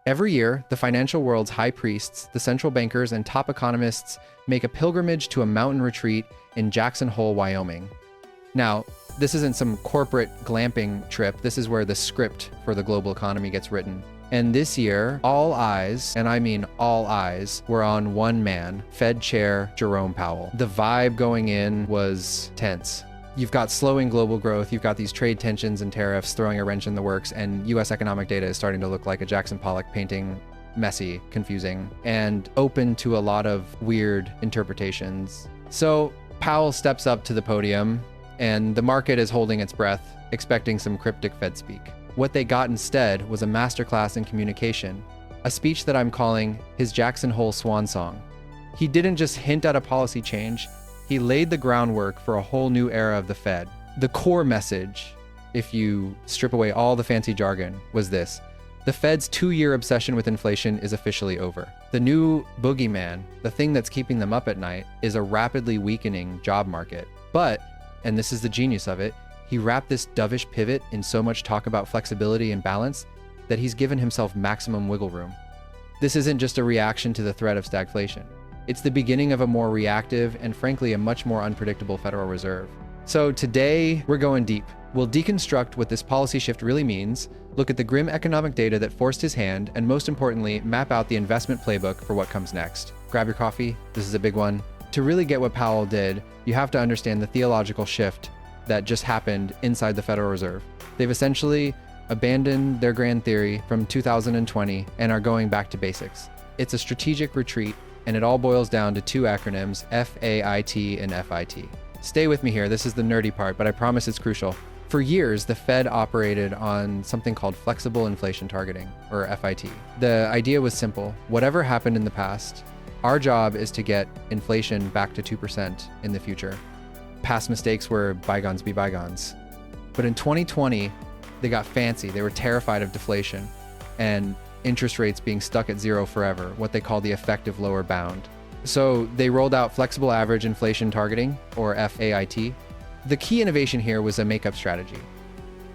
Every year, the financial world's high priests, the central bankers, and top economists make a pilgrimage to a mountain retreat in Jackson Hole, Wyoming. Now, this isn't some corporate glamping trip. This is where the script for the global economy gets written. And this year, all eyes, and I mean all eyes, were on one man, Fed Chair Jerome Powell. The vibe going in was tense. You've got slowing global growth, you've got these trade tensions and tariffs throwing a wrench in the works, and US economic data is starting to look like a Jackson Pollock painting, messy, confusing, and open to a lot of weird interpretations. So Powell steps up to the podium, and the market is holding its breath, expecting some cryptic Fed speak. What they got instead was a masterclass in communication, a speech that I'm calling his Jackson Hole Swan Song. He didn't just hint at a policy change, he laid the groundwork for a whole new era of the Fed. The core message, if you strip away all the fancy jargon, was this: the Fed's 2-year obsession with inflation is officially over. The new boogeyman, the thing that's keeping them up at night, is a rapidly weakening job market. But, and this is the genius of it, he wrapped this dovish pivot in so much talk about flexibility and balance that he's given himself maximum wiggle room. This isn't just a reaction to the threat of stagflation. It's the beginning of a more reactive and frankly a much more unpredictable Federal Reserve. So today we're going deep. We'll deconstruct what this policy shift really means, look at the grim economic data that forced his hand, and most importantly, map out the investment playbook for what comes next. Grab your coffee, this is a big one. To really get what Powell did, you have to understand the theological shift that just happened inside the Federal Reserve. They've essentially abandoned their grand theory from 2020 and are going back to basics. It's a strategic retreat, and it all boils down to 2 acronyms, FAIT and FIT. Stay with me here, this is the nerdy part, but I promise it's crucial. For years, the Fed operated on something called flexible inflation targeting, or FIT. The idea was simple. Whatever happened in the past, our job is to get inflation back to 2% in the future. Past mistakes were bygones be bygones. But in 2020, they got fancy. They were terrified of deflation and interest rates being stuck at 0 forever, what they call the effective lower bound. So they rolled out flexible average inflation targeting, or FAIT. The key innovation here was a makeup strategy.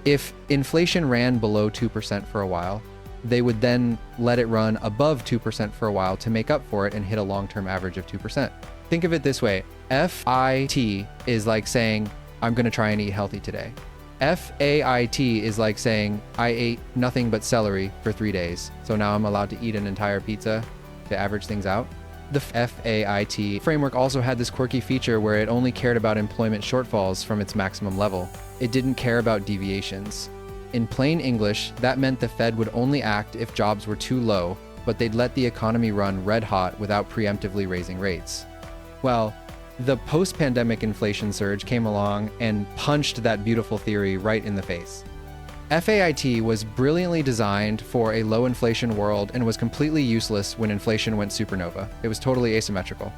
If inflation ran below 2% for a while, they would then let it run above 2% for a while to make up for it and hit a long-term average of 2%. Think of it this way. FIT is like saying, I'm going to try and eat healthy today. FAIT is like saying, I ate nothing but celery for 3 days, so now I'm allowed to eat an entire pizza to average things out. The FAIT framework also had this quirky feature where it only cared about employment shortfalls from its maximum level. It didn't care about deviations. In plain English, that meant the Fed would only act if jobs were too low, but they'd let the economy run red hot without preemptively raising rates. Well, the post-pandemic inflation surge came along and punched that beautiful theory right in the face. FAIT was brilliantly designed for a low inflation world and was completely useless when inflation went supernova. It was totally asymmetrical.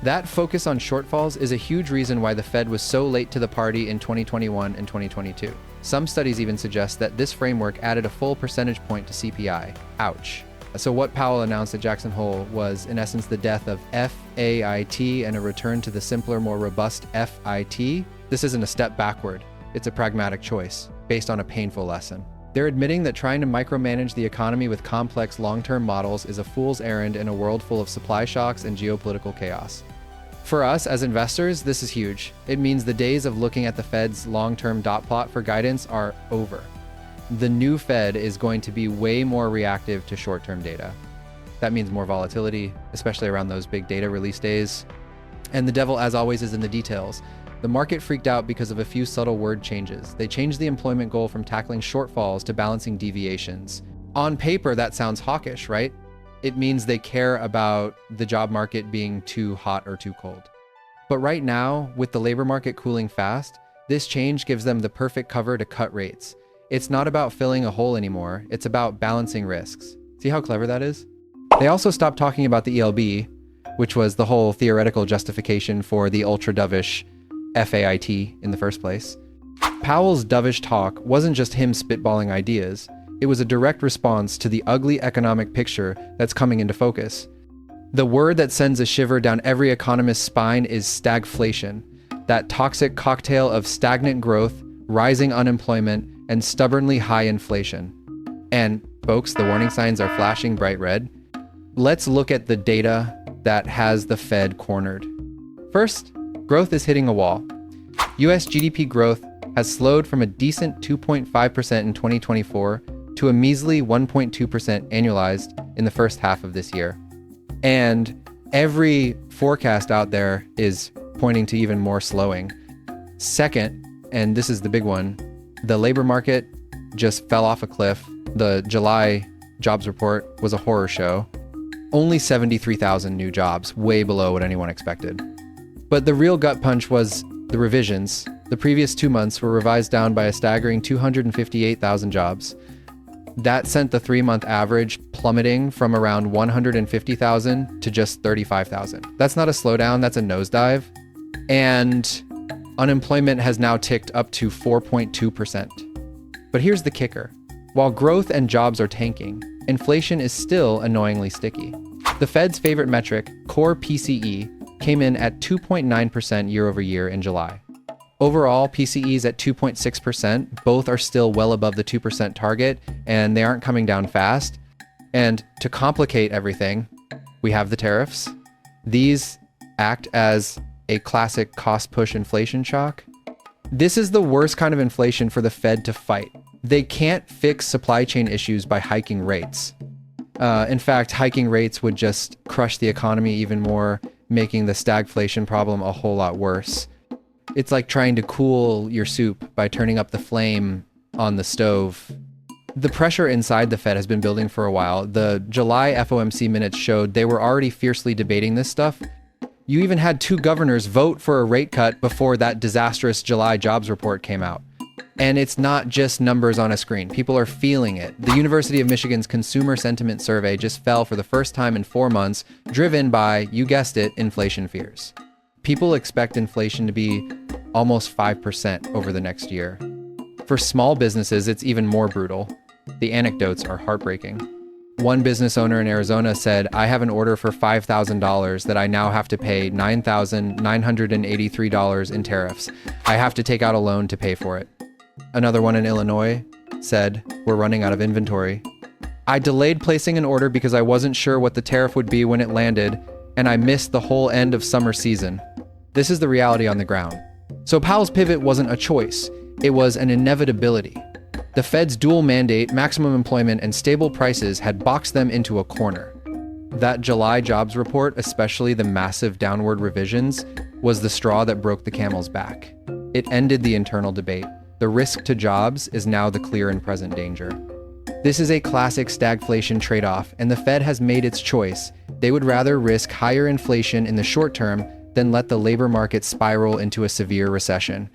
That focus on shortfalls is a huge reason why the Fed was so late to the party in 2021 and 2022. Some studies even suggest that this framework added a full percentage point to CPI. Ouch. So what Powell announced at Jackson Hole was, in essence, the death of FAIT and a return to the simpler, more robust FIT. This isn't a step backward. It's a pragmatic choice, based on a painful lesson. They're admitting that trying to micromanage the economy with complex long-term models is a fool's errand in a world full of supply shocks and geopolitical chaos. For us, as investors, this is huge. It means the days of looking at the Fed's long-term dot plot for guidance are over. The new Fed is going to be way more reactive to short-term data. That means more volatility, especially around those big data release days. And the devil, as always, is in the details. The market freaked out because of a few subtle word changes. They changed the employment goal from tackling shortfalls to balancing deviations. On paper, that sounds hawkish, right? It means they care about the job market being too hot or too cold. But right now, with the labor market cooling fast, this change gives them the perfect cover to cut rates. It's not about filling a hole anymore, it's about balancing risks. See how clever that is? They also stopped talking about the ELB, which was the whole theoretical justification for the ultra-dovish FAIT in the first place. Powell's dovish talk wasn't just him spitballing ideas, it was a direct response to the ugly economic picture that's coming into focus. The word that sends a shiver down every economist's spine is stagflation, that toxic cocktail of stagnant growth, rising unemployment, and stubbornly high inflation. And Folks, the warning signs are flashing bright red. Let's look at the data that has the Fed cornered. First, growth is hitting a wall. US GDP growth has slowed from a decent 2.5% in 2024 to a measly 1.2% annualized in the first half of this year. And every forecast out there is pointing to even more slowing. Second, and this is the big one, the labor market just fell off a cliff. The July jobs report was a horror show. Only 73,000 new jobs, way below what anyone expected. But the real gut punch was the revisions. The previous 2 months were revised down by a staggering 258,000 jobs. That sent the 3-month average plummeting from around 150,000 to just 35,000. That's not a slowdown, that's a nosedive. And unemployment has now ticked up to 4.2%. But here's the kicker. While growth and jobs are tanking, inflation is still annoyingly sticky. The Fed's favorite metric, core PCE, came in at 2.9% year over year in July. Overall, PCE is at 2.6%. Both are still well above the 2% target, and they aren't coming down fast. And to complicate everything, we have the tariffs. These act as a classic cost-push inflation shock. This is the worst kind of inflation for the Fed to fight. They can't fix supply chain issues by hiking rates. In fact, hiking rates would just crush the economy even more, making the stagflation problem a whole lot worse. It's like trying to cool your soup by turning up the flame on the stove. The pressure inside the Fed has been building for a while. The July FOMC minutes showed they were already fiercely debating this stuff. You even had 2 governors vote for a rate cut before that disastrous July jobs report came out. And it's not just numbers on a screen. People are feeling it. The University of Michigan's Consumer Sentiment Survey just fell for the first time in 4 months, driven by, you guessed it, inflation fears. People expect inflation to be almost 5% over the next year. For small businesses, it's even more brutal. The anecdotes are heartbreaking. One business owner in Arizona said, "I have an order for $5,000 that I now have to pay $9,983 in tariffs. I have to take out a loan to pay for it." Another one in Illinois said, "We're running out of inventory. I delayed placing an order because I wasn't sure what the tariff would be when it landed, and I missed the whole end of summer season." This is the reality on the ground. So Powell's pivot wasn't a choice. It was an inevitability. The Fed's dual mandate, maximum employment, and stable prices had boxed them into a corner. That July jobs report, especially the massive downward revisions, was the straw that broke the camel's back. It ended the internal debate. The risk to jobs is now the clear and present danger. This is a classic stagflation trade-off, and the Fed has made its choice. They would rather risk higher inflation in the short term than let the labor market spiral into a severe recession.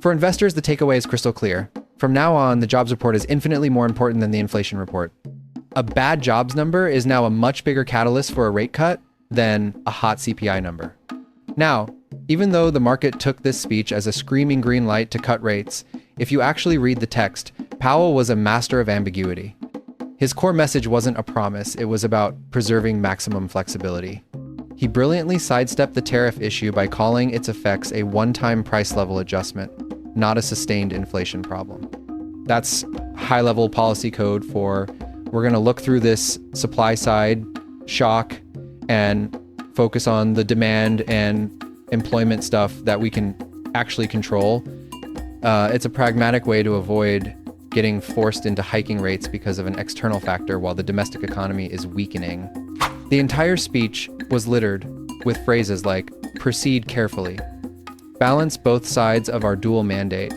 For investors, the takeaway is crystal clear. From now on, the jobs report is infinitely more important than the inflation report. A bad jobs number is now a much bigger catalyst for a rate cut than a hot CPI number. Now, even though the market took this speech as a screaming green light to cut rates, if you actually read the text, Powell was a master of ambiguity. His core message wasn't a promise, it was about preserving maximum flexibility. He brilliantly sidestepped the tariff issue by calling its effects a one-time price level adjustment, not a sustained inflation problem. That's high-level policy code for we're going to look through this supply-side shock and focus on the demand and employment stuff that we can actually control. It's a pragmatic way to avoid getting forced into hiking rates because of an external factor while the domestic economy is weakening. The entire speech was littered with phrases like "proceed carefully," "balance both sides of our dual mandate,"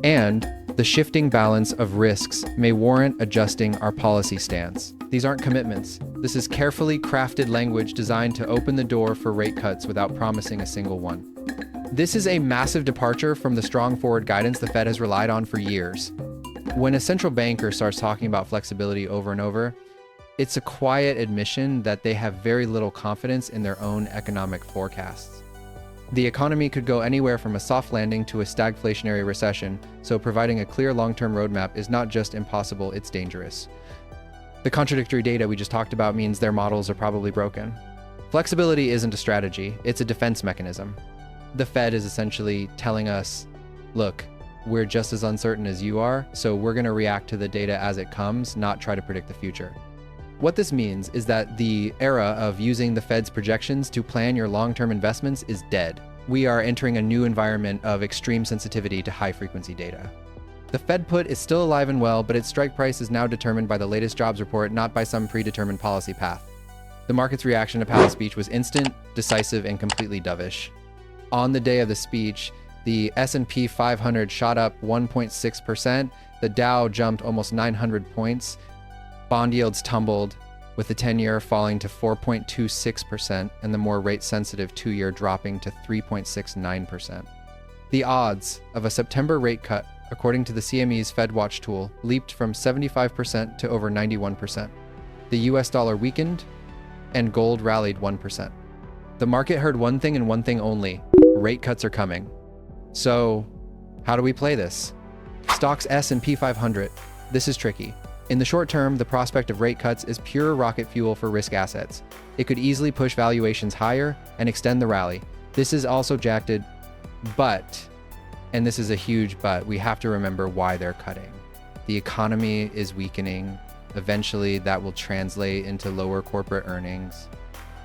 and "the shifting balance of risks may warrant adjusting our policy stance." These aren't commitments. This is carefully crafted language designed to open the door for rate cuts without promising a single one. This is a massive departure from the strong forward guidance the Fed has relied on for years. When a central banker starts talking about flexibility over and over, it's a quiet admission that they have very little confidence in their own economic forecasts. The economy could go anywhere from a soft landing to a stagflationary recession, so providing a clear long-term roadmap is not just impossible, it's dangerous. The contradictory data we just talked about means their models are probably broken. Flexibility isn't a strategy, it's a defense mechanism. The Fed is essentially telling us, look, we're just as uncertain as you are, so we're going to react to the data as it comes, not try to predict the future. What this means is that the era of using the Fed's projections to plan your long-term investments is dead. We are entering a new environment of extreme sensitivity to high-frequency data. The Fed put is still alive and well, but its strike price is now determined by the latest jobs report, not by some predetermined policy path. The market's reaction to Powell's speech was instant, decisive, and completely dovish. On the day of the speech, the S&P 500 shot up 1.6%, the Dow jumped almost 900 points, bond yields tumbled, with the 10-year falling to 4.26% and the more rate-sensitive 2-year dropping to 3.69%. The odds of a September rate cut, according to the CME's FedWatch tool, leaped from 75% to over 91%. The US dollar weakened, and gold rallied 1%. The market heard one thing and one thing only: rate cuts are coming. So, how do we play this? Stocks S&P 500. This is tricky. In the short term, the prospect of rate cuts is pure rocket fuel for risk assets. It could easily push valuations higher and extend the rally. This is also jacked, but, and this is a huge but, we have to remember why they're cutting. The economy is weakening. Eventually, that will translate into lower corporate earnings.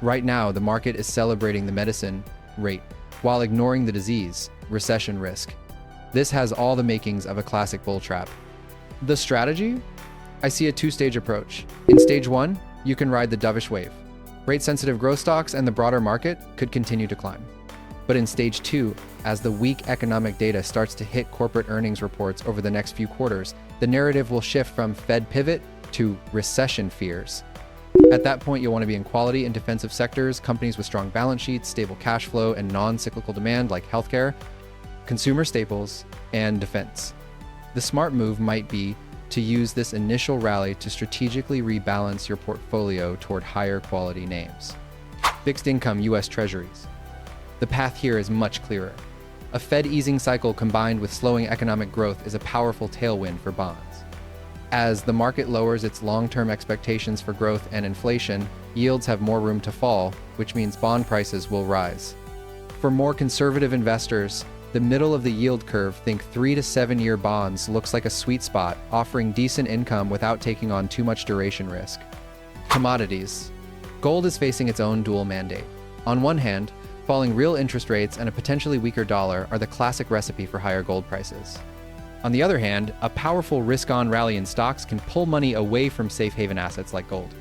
Right now, the market is celebrating the medicine rate while ignoring the disease, recession risk. This has all the makings of a classic bull trap. The strategy? I see a two-stage approach. In stage one, you can ride the dovish wave. Rate-sensitive growth stocks and the broader market could continue to climb. But in stage two, as the weak economic data starts to hit corporate earnings reports over the next few quarters, the narrative will shift from Fed pivot to recession fears. At that point, you'll want to be in quality and defensive sectors, companies with strong balance sheets, stable cash flow, and non-cyclical demand like healthcare, consumer staples, and defense. The smart move might be to use this initial rally to strategically rebalance your portfolio toward higher quality names. Fixed income US Treasuries. The path here is much clearer. A Fed easing cycle combined with slowing economic growth is a powerful tailwind for bonds. As the market lowers its long-term expectations for growth and inflation, yields have more room to fall, which means bond prices will rise. For more conservative investors, the middle of the yield curve, think 3 to 7 year bonds, looks like a sweet spot, offering decent income without taking on too much duration risk. Commodities. Gold is facing its own dual mandate. On one hand, falling real interest rates and a potentially weaker dollar are the classic recipe for higher gold prices. On the other hand, a powerful risk-on rally in stocks can pull money away from safe haven assets like gold.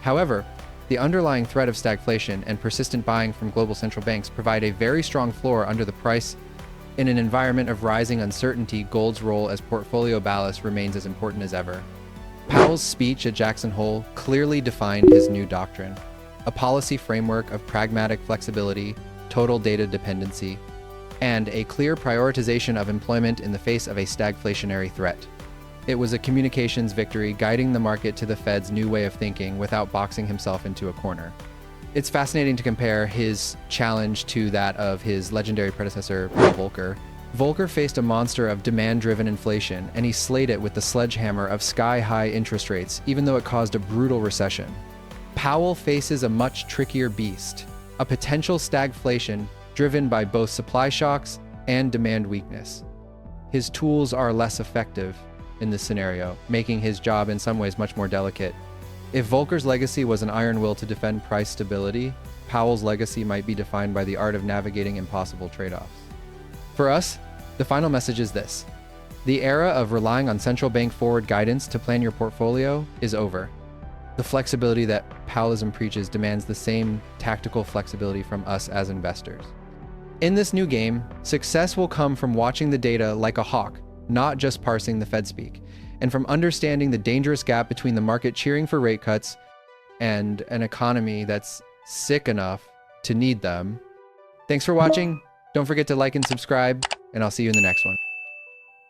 However, the underlying threat of stagflation and persistent buying from global central banks provide a very strong floor under the price. In an environment of rising uncertainty, gold's role as portfolio ballast remains as important as ever. Powell's speech at Jackson Hole clearly defined his new doctrine: a policy framework of pragmatic flexibility, total data dependency, and a clear prioritization of employment in the face of a stagflationary threat. It was a communications victory, guiding the market to the Fed's new way of thinking without boxing himself into a corner. It's fascinating to compare his challenge to that of his legendary predecessor, Paul Volcker. Volcker faced a monster of demand-driven inflation, and he slayed it with the sledgehammer of sky-high interest rates, even though it caused a brutal recession. Powell faces a much trickier beast, a potential stagflation driven by both supply shocks and demand weakness. His tools are less effective in this scenario, making his job in some ways much more delicate. If Volcker's legacy was an iron will to defend price stability, Powell's legacy might be defined by the art of navigating impossible trade-offs. For us, the final message is this: the era of relying on central bank forward guidance to plan your portfolio is over. The flexibility that Powellism preaches demands the same tactical flexibility from us as investors. In this new game, success will come from watching the data like a hawk, not just parsing the Fed speak, and from understanding the dangerous gap between the market cheering for rate cuts and an economy that's sick enough to need them. Thanks for watching. Don't forget to like and subscribe, and I'll see you in the next one.